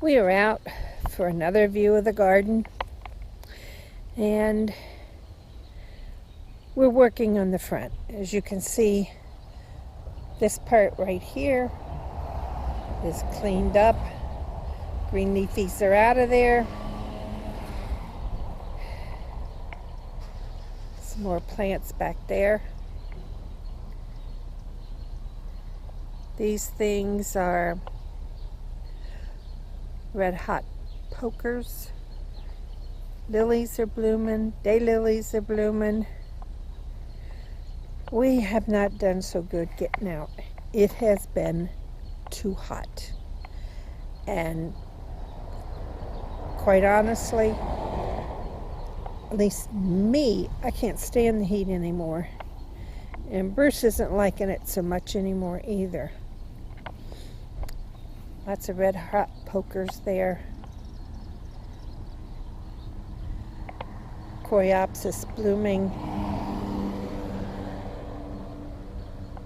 We are out for another view of the garden, and we're working on the front. As you can see, this part right here is cleaned up. Green leafies are out of there. Some more plants back there. These things are red hot pokers. Lilies are blooming. Daylilies are blooming. We have not done so good getting out. It has been too hot. And quite honestly, at least me, I can't stand the heat anymore. And Bruce isn't liking it so much anymore either. Lots of red hot pokers there. Coreopsis blooming.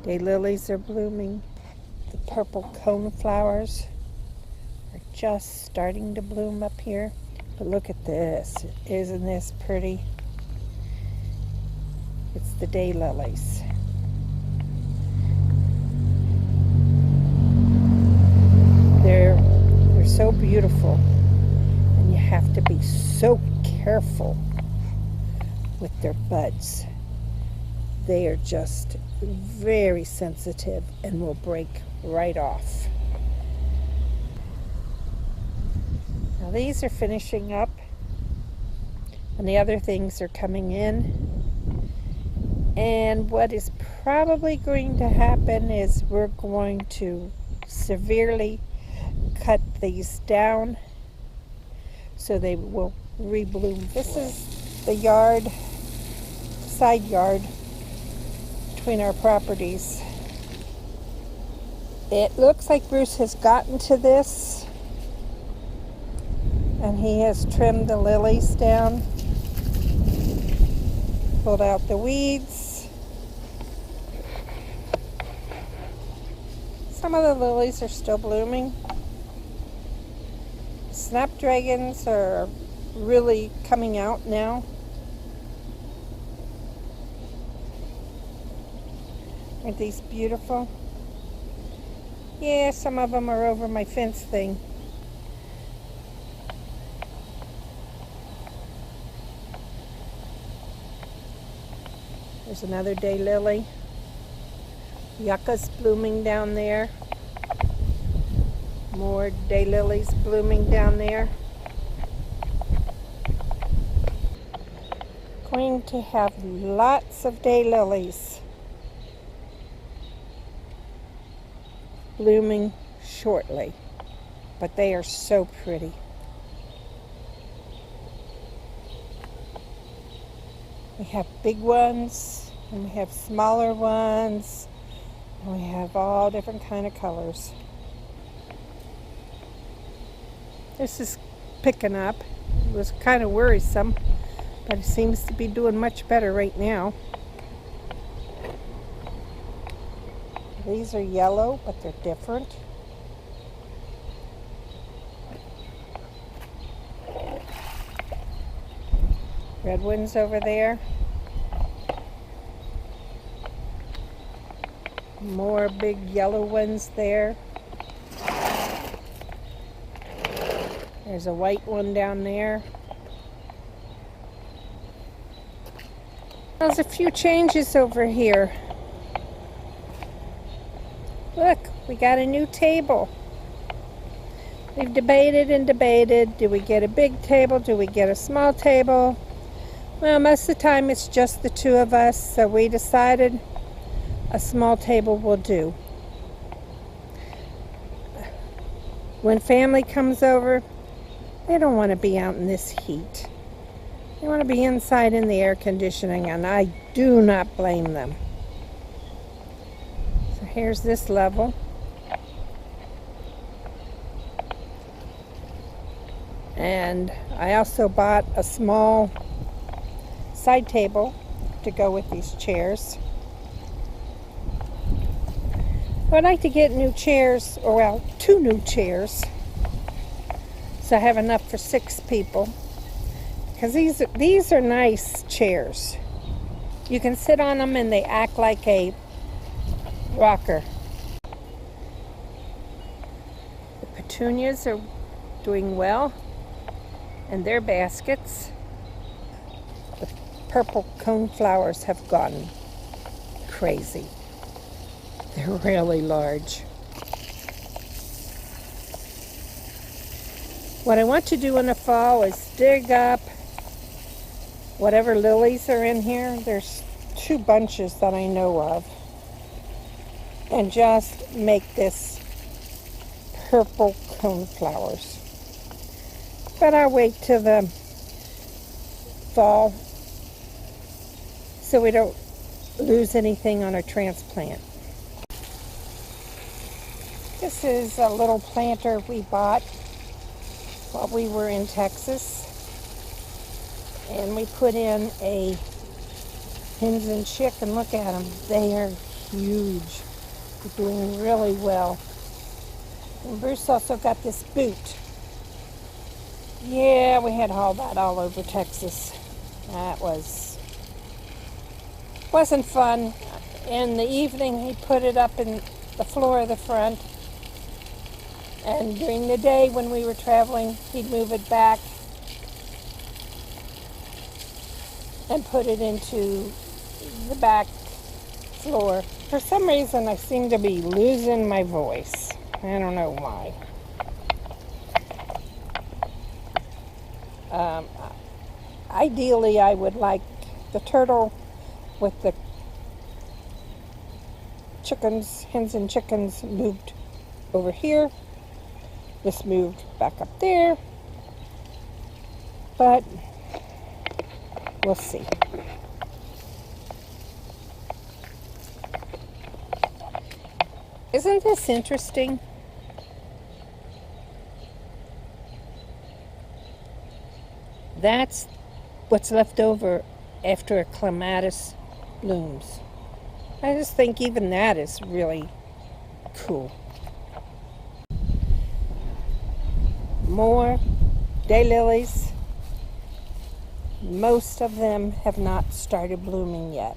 Daylilies are blooming. The purple cone flowers are just starting to bloom up here. But look at this. Isn't this pretty? It's the daylilies. They're so beautiful, and you have to be so careful with their buds. They are just very sensitive and will break right off. Now these are finishing up, and the other things are coming in. And what is probably going to happen is we're going to severely cut these down so they will rebloom. This is the yard, side yard between our properties. It looks like Bruce has gotten to this, and he has trimmed the lilies down, pulled out the weeds. Some of the lilies are still blooming. Snapdragons are really coming out now. Aren't these beautiful? Yeah, some of them are over my fence thing. There's another daylily. Yucca's blooming down there. More daylilies blooming down there. Going to have lots of daylilies blooming shortly, but they are so pretty. We have big ones, and we have smaller ones, and we have all different kind of colors. This is picking up. It was kind of worrisome, but it seems to be doing much better right now. These are yellow, but they're different. Red ones over there. More big yellow ones there. There's a white one down there. There's a few changes over here. Look, we got a new table. We've debated and debated. Do we get a big table? Do we get a small table? Well, most of the time it's just the two of us, so we decided a small table will do. When family comes over, they don't want to be out in this heat. They want to be inside in the air conditioning, and I do not blame them. So here's this level. And I also bought a small side table to go with these chairs. I'd like to get new chairs, or well, 2 new chairs. So I have enough for 6 people. Because these are nice chairs. You can sit on them and they act like a rocker. The petunias are doing well in their baskets. The purple cone flowers have gone crazy. They're really large. What I want to do in the fall is dig up whatever lilies are in here. There's 2 bunches that I know of. And just make this purple cone flowers. But I'll wait till the fall so we don't lose anything on our transplant. This is a little planter we bought while we were in Texas. And we put in a hens and chick, and look at them. They are huge. They're doing really well. And Bruce also got this boot. Yeah, we had hauled that all over Texas. That wasn't fun. In the evening, he put it up in the floor of the front. And during the day when we were traveling, he'd move it back and put it into the back floor. For some reason, I seem to be losing my voice. I don't know why. Ideally, I would like the turtle with the chickens, hens and chickens, moved over here. This moved back up there. But we'll see. Isn't this interesting? That's what's left over after a clematis blooms. I just think even that is really cool. More daylilies. Most of them have not started blooming yet.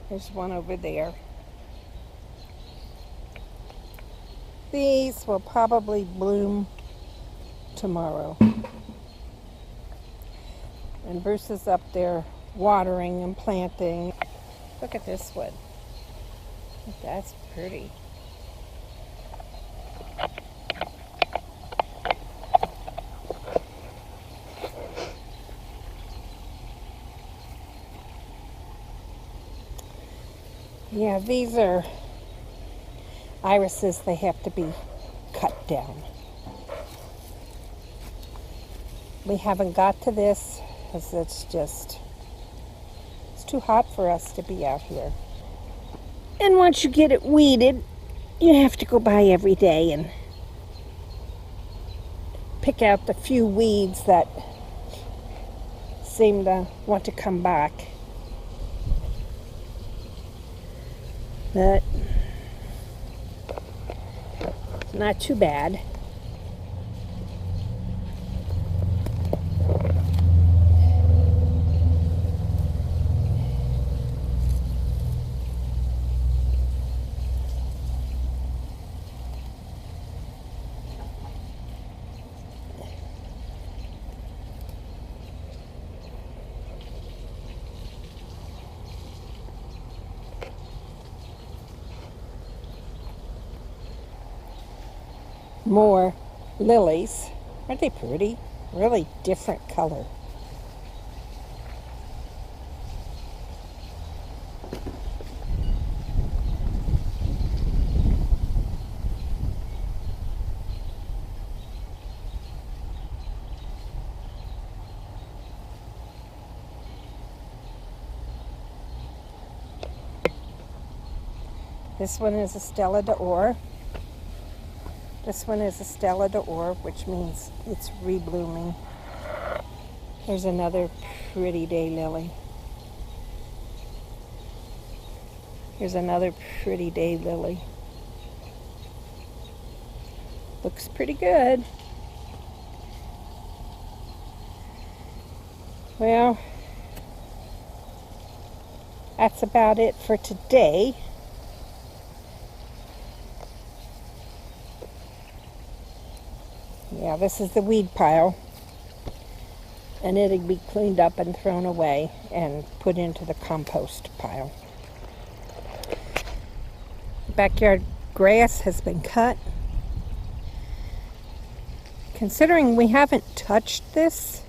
There's one over there. These will probably bloom tomorrow. And Bruce is up there watering and planting. Look at this one. That's pretty. Yeah, these are irises. They have to be cut down. We haven't got to this because it's too hot for us to be out here. And once you get it weeded, you have to go by every day and pick out the few weeds that seem to want to come back. But not too bad. More lilies. Aren't they pretty? Really different color. This one is a Stella d'Or. This one is a Stella d'Or, which means it's reblooming. Here's another pretty daylily. Here's another pretty daylily. Looks pretty good. Well, that's about it for today. Yeah, this is the weed pile. And it'll be cleaned up and thrown away and put into the compost pile. Backyard grass has been cut. Considering we haven't touched this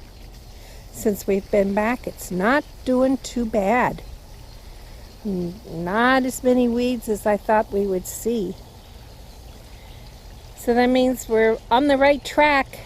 since we've been back, it's not doing too bad. Not as many weeds as I thought we would see. So that means we're on the right track.